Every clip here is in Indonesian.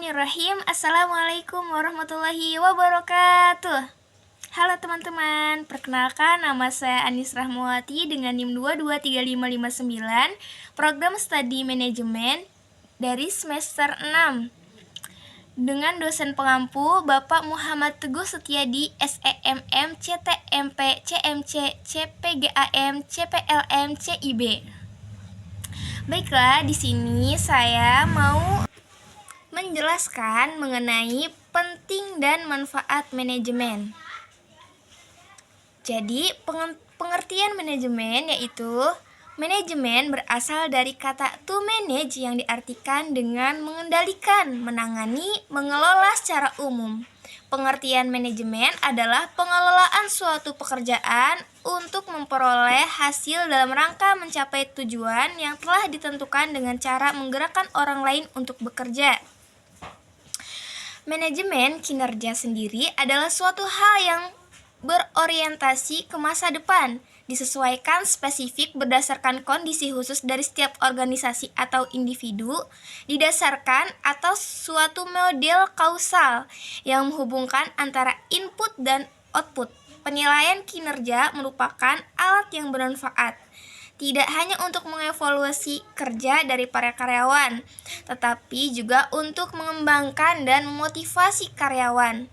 Bismillahirrahmanirrahim. Assalamualaikum warahmatullahi wabarakatuh. Halo teman-teman, perkenalkan nama saya Anis Rahmawati dengan NIM 223559, Program Studi Manajemen dari semester 6. Dengan dosen pengampu Bapak Muhammad Teguh Setiadi, SEMM, CTMP, CMC, CPGAM, CPLM, CIB. Baiklah, di sini saya mau menjelaskan mengenai penting dan manfaat manajemen. Jadi, pengertian manajemen yaitu manajemen berasal dari kata to manage yang diartikan dengan mengendalikan, menangani, mengelola secara umum. Pengertian manajemen adalah pengelolaan suatu pekerjaan untuk memperoleh hasil dalam rangka mencapai tujuan yang telah ditentukan dengan cara menggerakkan orang lain untuk bekerja. Manajemen kinerja sendiri adalah suatu hal yang berorientasi ke masa depan, disesuaikan spesifik berdasarkan kondisi khusus dari setiap organisasi atau individu, didasarkan atas suatu model kausal yang menghubungkan antara input dan output. Penilaian kinerja merupakan alat yang bermanfaat, tidak hanya untuk mengevaluasi kerja dari para karyawan, tetapi juga untuk mengembangkan dan memotivasi karyawan.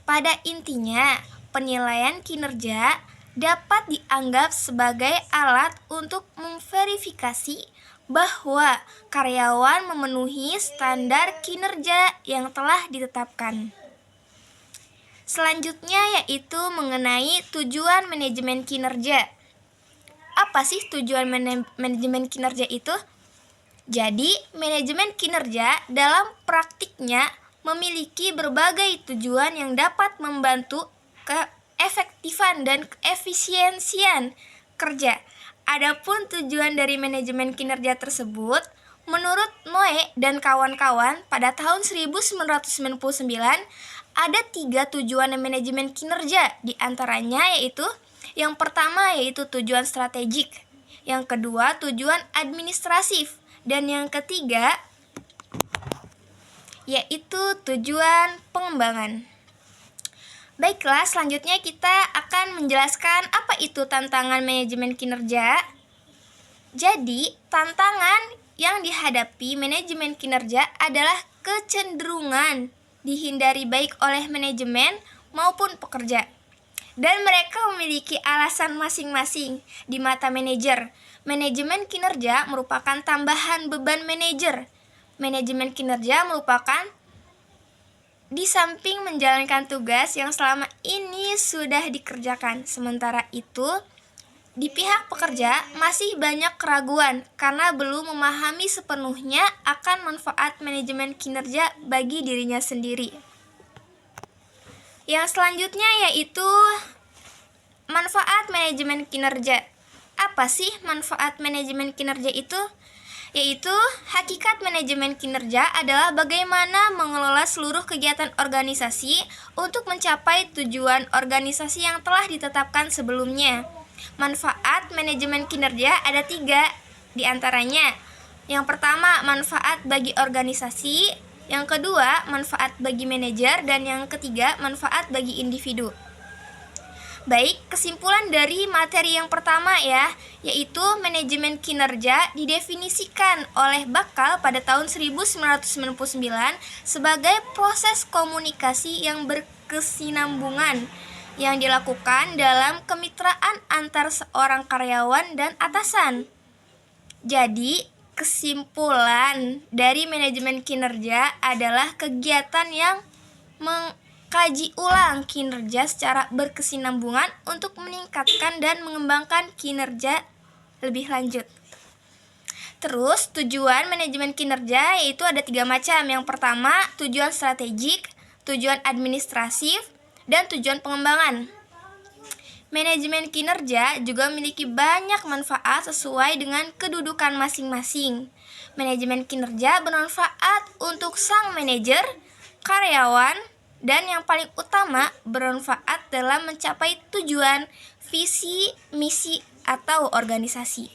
Pada intinya, penilaian kinerja dapat dianggap sebagai alat untuk memverifikasi bahwa karyawan memenuhi standar kinerja yang telah ditetapkan. Selanjutnya yaitu mengenai tujuan manajemen kinerja. Apa sih tujuan manajemen kinerja itu? Jadi, manajemen kinerja dalam praktiknya memiliki berbagai tujuan yang dapat membantu keefektifan dan keefisiensian kerja. Adapun tujuan dari manajemen kinerja tersebut, menurut Noe dan kawan-kawan pada tahun 1999, ada 3 tujuan manajemen kinerja, di antaranya yaitu yang pertama yaitu tujuan strategik, yang kedua tujuan administratif, dan yang ketiga yaitu tujuan pengembangan. Baiklah, selanjutnya kita akan menjelaskan apa itu tantangan manajemen kinerja. Jadi, tantangan yang dihadapi manajemen kinerja adalah kecenderungan dihindari baik oleh manajemen maupun pekerja. Dan mereka memiliki alasan masing-masing di mata manajer. Manajemen kinerja merupakan tambahan beban manajer. Manajemen kinerja merupakan di samping menjalankan tugas yang selama ini sudah dikerjakan. Sementara itu, di pihak pekerja masih banyak keraguan karena belum memahami sepenuhnya akan manfaat manajemen kinerja bagi dirinya sendiri. Yang selanjutnya yaitu manfaat manajemen kinerja. Apa sih manfaat manajemen kinerja itu? Yaitu hakikat manajemen kinerja adalah bagaimana mengelola seluruh kegiatan organisasi untuk mencapai tujuan organisasi yang telah ditetapkan sebelumnya. Manfaat manajemen kinerja ada 3 di antaranya. Yang pertama, manfaat bagi organisasi. Yang kedua, manfaat bagi manajer. Dan yang ketiga, manfaat bagi individu. Baik, kesimpulan dari materi yang pertama yaitu manajemen kinerja didefinisikan oleh Bakal pada tahun 1999 sebagai proses komunikasi yang berkesinambungan yang dilakukan dalam kemitraan antar seorang karyawan dan atasan. Jadi, kesimpulan dari manajemen kinerja adalah kegiatan yang mengkaji ulang kinerja secara berkesinambungan untuk meningkatkan dan mengembangkan kinerja lebih lanjut. Terus, tujuan manajemen kinerja yaitu ada 3 macam. Yang pertama, tujuan strategik, tujuan administratif, dan tujuan pengembangan. Manajemen kinerja juga memiliki banyak manfaat sesuai dengan kedudukan masing-masing. Manajemen kinerja bermanfaat untuk sang manajer, karyawan, dan yang paling utama bermanfaat dalam mencapai tujuan, visi, misi, atau organisasi.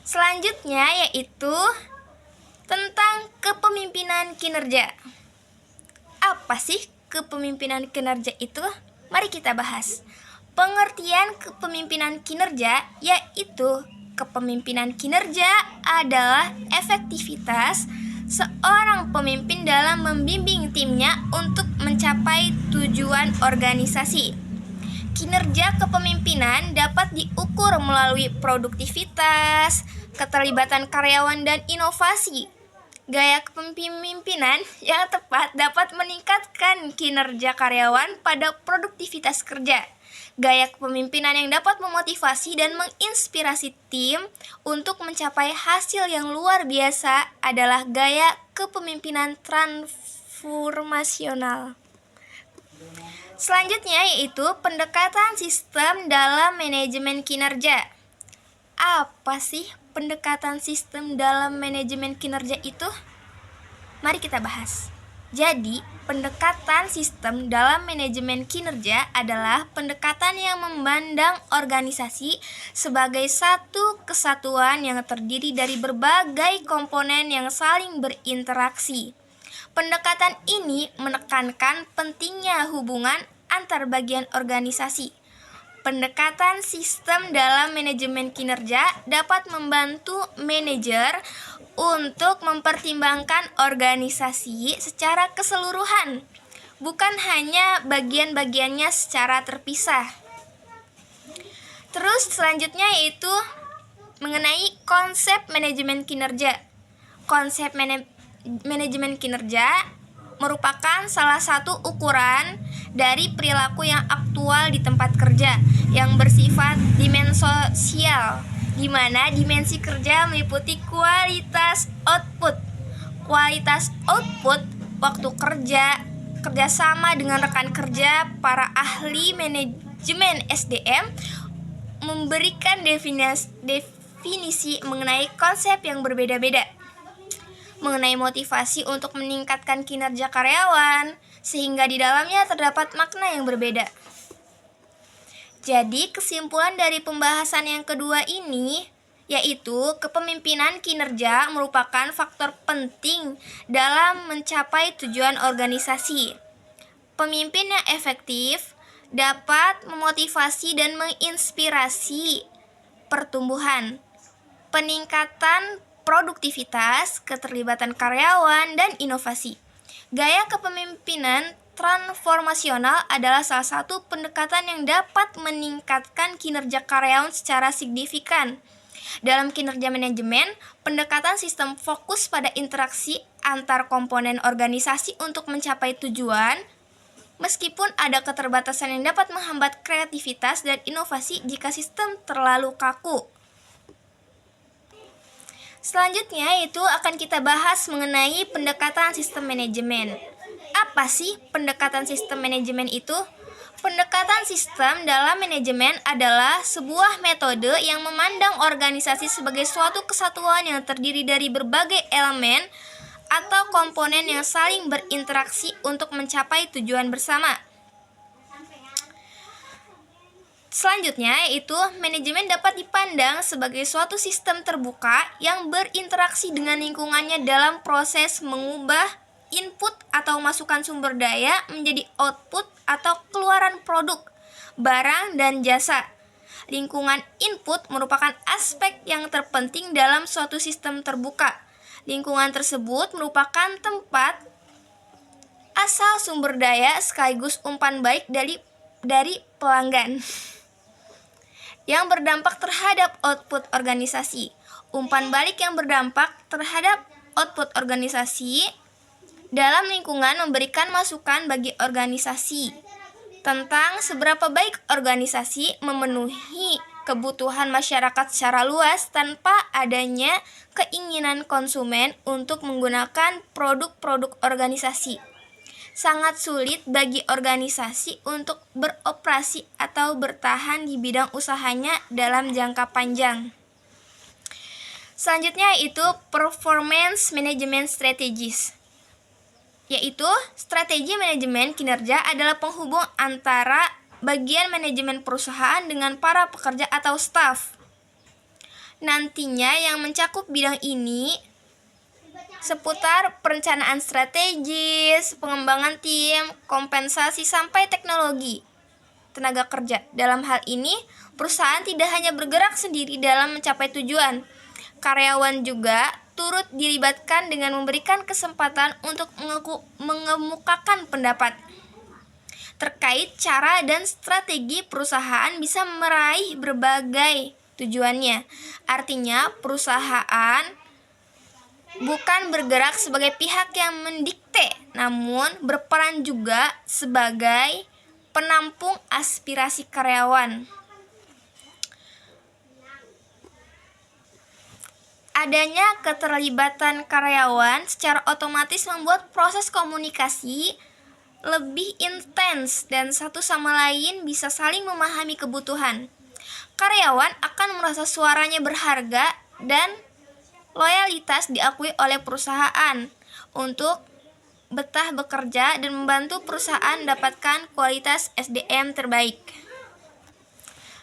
Selanjutnya yaitu tentang kepemimpinan kinerja. Apa sih kepemimpinan kinerja itu? Mari kita bahas. Pengertian kepemimpinan kinerja yaitu kepemimpinan kinerja adalah efektivitas seorang pemimpin dalam membimbing timnya untuk mencapai tujuan organisasi. Kinerja kepemimpinan dapat diukur melalui produktivitas, keterlibatan karyawan, dan inovasi. Gaya kepemimpinan yang tepat dapat meningkatkan kinerja karyawan pada produktivitas kerja. Gaya kepemimpinan yang dapat memotivasi dan menginspirasi tim untuk mencapai hasil yang luar biasa adalah gaya kepemimpinan transformasional. Selanjutnya yaitu pendekatan sistem dalam manajemen kinerja. Apa sih pendekatan sistem dalam manajemen kinerja itu? Mari kita bahas. Jadi, pendekatan sistem dalam manajemen kinerja adalah pendekatan yang memandang organisasi sebagai satu kesatuan yang terdiri dari berbagai komponen yang saling berinteraksi. Pendekatan ini menekankan pentingnya hubungan antar bagian organisasi. Pendekatan sistem dalam manajemen kinerja dapat membantu manajer untuk mempertimbangkan organisasi secara keseluruhan, bukan hanya bagian-bagiannya secara terpisah. Terus selanjutnya yaitu mengenai konsep manajemen kinerja. Konsep manajemen kinerja merupakan salah satu ukuran dari perilaku yang aktual di tempat kerja yang bersifat dimensial, di mana dimensi kerja meliputi kualitas output. Kualitas output, waktu kerja, kerjasama dengan rekan kerja, para ahli manajemen SDM memberikan definisi mengenai konsep yang berbeda-beda, mengenai motivasi untuk meningkatkan kinerja karyawan, sehingga di dalamnya terdapat makna yang berbeda. Jadi, kesimpulan dari pembahasan yang kedua ini yaitu kepemimpinan kinerja merupakan faktor penting dalam mencapai tujuan organisasi. Pemimpin yang efektif dapat memotivasi dan menginspirasi pertumbuhan, peningkatan produktivitas, keterlibatan karyawan, dan inovasi. Gaya kepemimpinan transformasional adalah salah satu pendekatan yang dapat meningkatkan kinerja karyawan secara signifikan. Dalam kinerja manajemen, pendekatan sistem fokus pada interaksi antar komponen organisasi untuk mencapai tujuan, meskipun ada keterbatasan yang dapat menghambat kreativitas dan inovasi jika sistem terlalu kaku. Selanjutnya yaitu akan kita bahas mengenai pendekatan sistem manajemen. Apa sih pendekatan sistem manajemen itu? Pendekatan sistem dalam manajemen adalah sebuah metode yang memandang organisasi sebagai suatu kesatuan yang terdiri dari berbagai elemen atau komponen yang saling berinteraksi untuk mencapai tujuan bersama. Selanjutnya yaitu manajemen dapat dipandang sebagai suatu sistem terbuka yang berinteraksi dengan lingkungannya dalam proses mengubah input atau masukan sumber daya menjadi output atau keluaran produk, barang, dan jasa. Lingkungan input merupakan aspek yang terpenting dalam suatu sistem terbuka. Lingkungan tersebut merupakan tempat asal sumber daya sekaligus umpan balik dari pelanggan yang berdampak terhadap output organisasi. Umpan balik yang berdampak terhadap output organisasi dalam lingkungan memberikan masukan bagi organisasi tentang seberapa baik organisasi memenuhi kebutuhan masyarakat secara luas tanpa adanya keinginan konsumen untuk menggunakan produk-produk organisasi. Sangat sulit bagi organisasi untuk beroperasi atau bertahan di bidang usahanya dalam jangka panjang. Selanjutnya yaitu performance management strategies, yaitu strategi manajemen kinerja adalah penghubung antara bagian manajemen perusahaan dengan para pekerja atau staf. Nantinya yang mencakup bidang ini seputar perencanaan strategis, pengembangan tim, kompensasi, sampai teknologi tenaga kerja. Dalam hal ini, perusahaan tidak hanya bergerak sendiri dalam mencapai tujuan. Karyawan juga turut dilibatkan dengan memberikan kesempatan untuk mengemukakan pendapat terkait cara dan strategi perusahaan bisa meraih berbagai tujuannya. Artinya, perusahaan bukan bergerak sebagai pihak yang mendikte, namun berperan juga sebagai penampung aspirasi karyawan. Adanya keterlibatan karyawan secara otomatis membuat proses komunikasi lebih intens dan satu sama lain bisa saling memahami kebutuhan. Karyawan akan merasa suaranya berharga dan loyalitas diakui oleh perusahaan untuk betah bekerja dan membantu perusahaan mendapatkan kualitas SDM terbaik.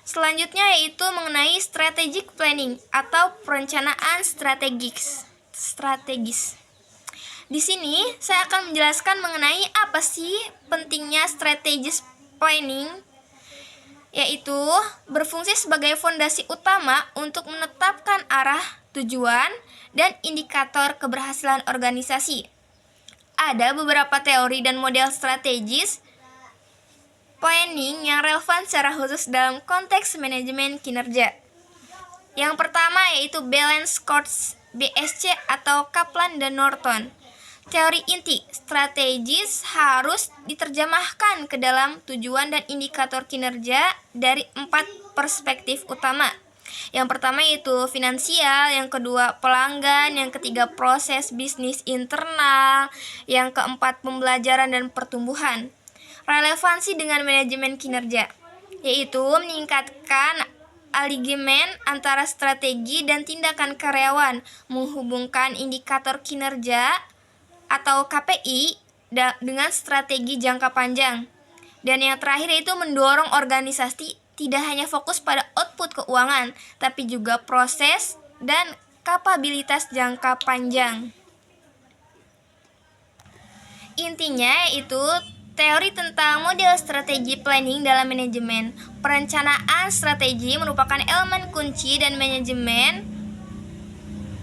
Selanjutnya yaitu mengenai strategic planning atau perencanaan strategis. Di sini saya akan menjelaskan mengenai apa sih pentingnya strategic planning, yaitu berfungsi sebagai fondasi utama untuk menetapkan arah, tujuan, dan indikator keberhasilan organisasi. Ada beberapa teori dan model strategis planning yang relevan secara khusus dalam konteks manajemen kinerja. Yang pertama yaitu Balance Scorecard BSC atau Kaplan dan Norton. Teori inti strategis harus diterjemahkan ke dalam tujuan dan indikator kinerja dari 4 perspektif utama. Yang pertama yaitu finansial, yang kedua pelanggan, yang ketiga proses bisnis internal, yang keempat pembelajaran dan pertumbuhan. Relevansi dengan manajemen kinerja, yaitu meningkatkan alignment antara strategi dan tindakan karyawan, menghubungkan indikator kinerja atau KPI dengan strategi jangka panjang. Dan yang terakhir itu mendorong organisasi tidak hanya fokus pada output keuangan, tapi juga proses dan kapabilitas jangka panjang. Intinya yaitu teori tentang model strategi planning dalam manajemen. Perencanaan strategi merupakan elemen kunci dan manajemen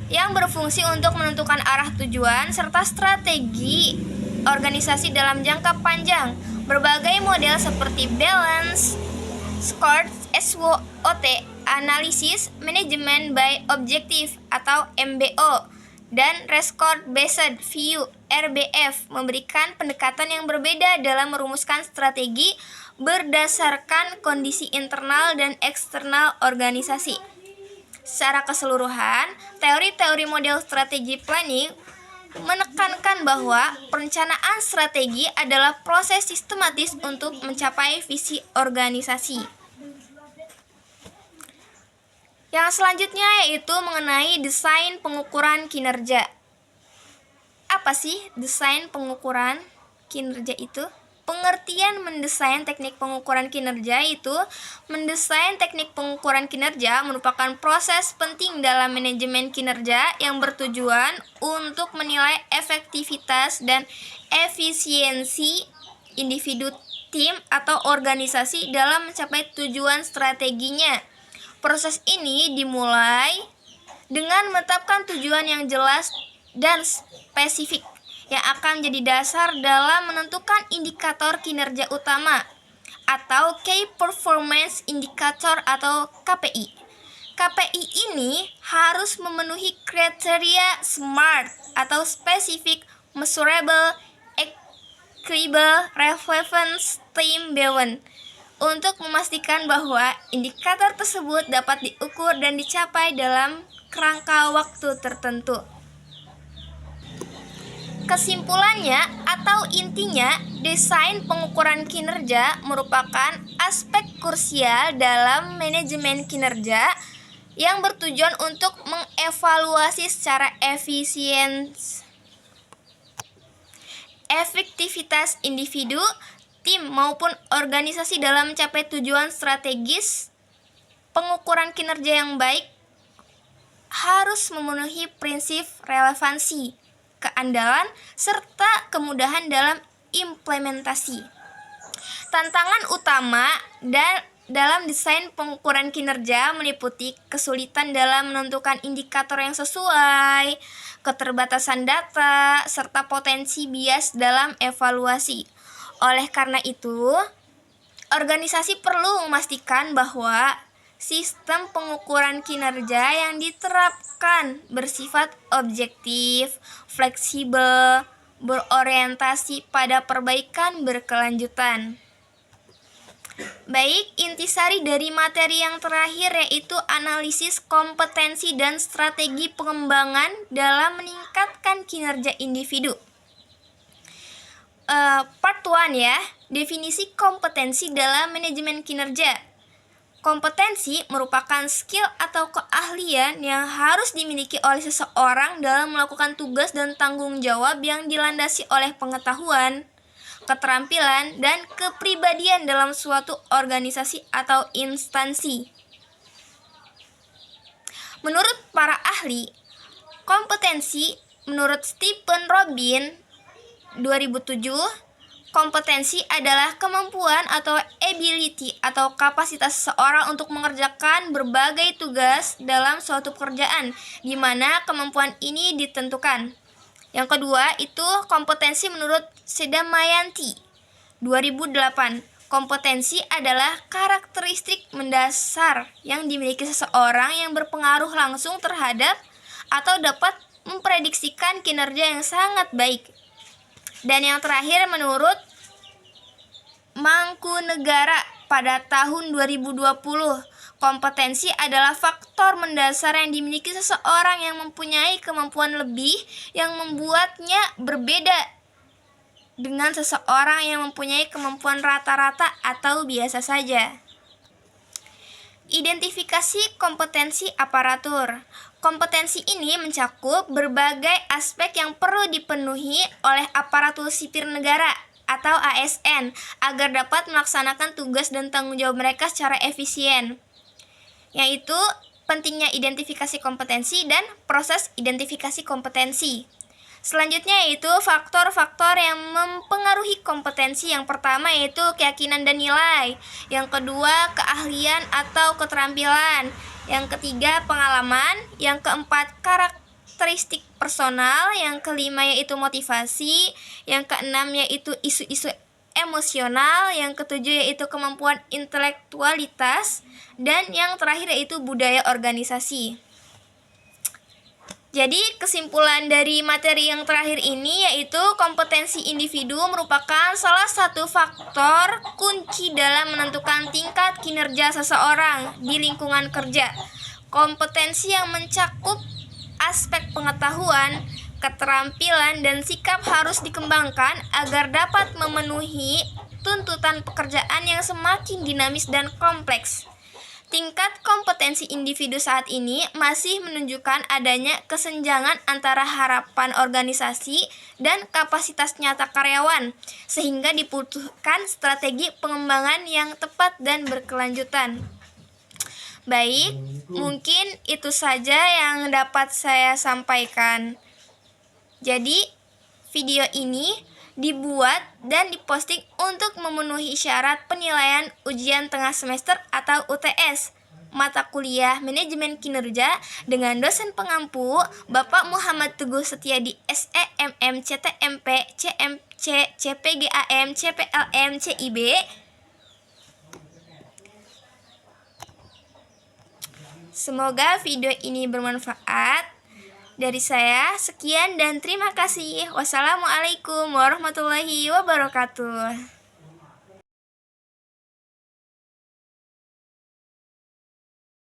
yang berfungsi untuk menentukan arah, tujuan, serta strategi organisasi dalam jangka panjang. Berbagai model seperti Balance Scorecard SWOT, Analysis Management by Objective atau MBO, dan Record Based View RBF memberikan pendekatan yang berbeda dalam merumuskan strategi berdasarkan kondisi internal dan eksternal organisasi. Secara keseluruhan, teori-teori model strategi planning menekankan bahwa perencanaan strategi adalah proses sistematis untuk mencapai visi organisasi. Yang selanjutnya yaitu mengenai desain pengukuran kinerja. Apa sih desain pengukuran kinerja itu? Pengertian mendesain teknik pengukuran kinerja itu, mendesain teknik pengukuran kinerja merupakan proses penting dalam manajemen kinerja yang bertujuan untuk menilai efektivitas dan efisiensi individu, tim, atau organisasi dalam mencapai tujuan strateginya. Proses ini dimulai dengan menetapkan tujuan yang jelas dan spesifik yang akan menjadi dasar dalam menentukan indikator kinerja utama atau Key Performance Indicator atau KPI. KPI ini harus memenuhi kriteria SMART atau Specific, Measurable, Achievable, Relevance, Time Bound untuk memastikan bahwa indikator tersebut dapat diukur dan dicapai dalam kerangka waktu tertentu. Kesimpulannya atau intinya, desain pengukuran kinerja merupakan aspek krusial dalam manajemen kinerja yang bertujuan untuk mengevaluasi secara efektivitas individu, tim, maupun organisasi dalam mencapai tujuan strategis. Pengukuran kinerja yang baik harus memenuhi prinsip relevansi, keandalan, serta kemudahan dalam implementasi. Tantangan utama dalam desain pengukuran kinerja meliputi kesulitan dalam menentukan indikator yang sesuai, keterbatasan data, serta potensi bias dalam evaluasi. Oleh karena itu, organisasi perlu memastikan bahwa sistem pengukuran kinerja yang diterapkan bersifat objektif, fleksibel, berorientasi pada perbaikan berkelanjutan. Baik, intisari dari materi yang terakhir yaitu analisis kompetensi dan strategi pengembangan dalam meningkatkan kinerja individu. Part 1 ya, definisi kompetensi dalam manajemen kinerja. Kompetensi merupakan skill atau keahlian yang harus dimiliki oleh seseorang dalam melakukan tugas dan tanggung jawab yang dilandasi oleh pengetahuan, keterampilan, dan kepribadian dalam suatu organisasi atau instansi. Menurut para ahli, kompetensi menurut Stephen Robin 2007, kompetensi adalah kemampuan atau ability atau kapasitas seseorang untuk mengerjakan berbagai tugas dalam suatu pekerjaan di mana kemampuan ini ditentukan. Yang kedua itu kompetensi menurut Sedamayanti 2008. Kompetensi adalah karakteristik mendasar yang dimiliki seseorang yang berpengaruh langsung terhadap atau dapat memprediksikan kinerja yang sangat baik. Dan yang terakhir menurut Mangkunegara pada tahun 2020, kompetensi adalah faktor mendasar yang dimiliki seseorang yang mempunyai kemampuan lebih yang membuatnya berbeda dengan seseorang yang mempunyai kemampuan rata-rata atau biasa saja. Identifikasi kompetensi aparatur. Kompetensi ini mencakup berbagai aspek yang perlu dipenuhi oleh aparatur sipil negara atau ASN agar dapat melaksanakan tugas dan tanggung jawab mereka secara efisien, yaitu pentingnya identifikasi kompetensi dan proses identifikasi kompetensi. Selanjutnya yaitu faktor-faktor yang mempengaruhi kompetensi. Yang pertama yaitu keyakinan dan nilai. Yang kedua keahlian atau keterampilan. Yang ketiga pengalaman. Yang keempat karakteristik personal. Yang kelima yaitu motivasi. Yang keenam yaitu isu-isu emosional. Yang ketujuh yaitu kemampuan intelektualitas. Dan yang terakhir yaitu budaya organisasi. Jadi kesimpulan dari materi yang terakhir ini yaitu kompetensi individu merupakan salah satu faktor kunci dalam menentukan tingkat kinerja seseorang di lingkungan kerja. Kompetensi yang mencakup aspek pengetahuan, keterampilan, dan sikap harus dikembangkan agar dapat memenuhi tuntutan pekerjaan yang semakin dinamis dan kompleks. Tingkat kompetensi individu saat ini masih menunjukkan adanya kesenjangan antara harapan organisasi dan kapasitas nyata karyawan, sehingga dibutuhkan strategi pengembangan yang tepat dan berkelanjutan. Baik, mungkin itu saja yang dapat saya sampaikan. Jadi, video ini dibuat dan diposting untuk memenuhi syarat penilaian ujian tengah semester atau UTS mata kuliah manajemen kinerja dengan dosen pengampu Bapak Muhammad Teguh Setiadi SEMM CTMP CMC CPGAM CPLM CIB. Semoga video ini bermanfaat. Dari saya, sekian dan terima kasih. Wassalamualaikum warahmatullahi wabarakatuh.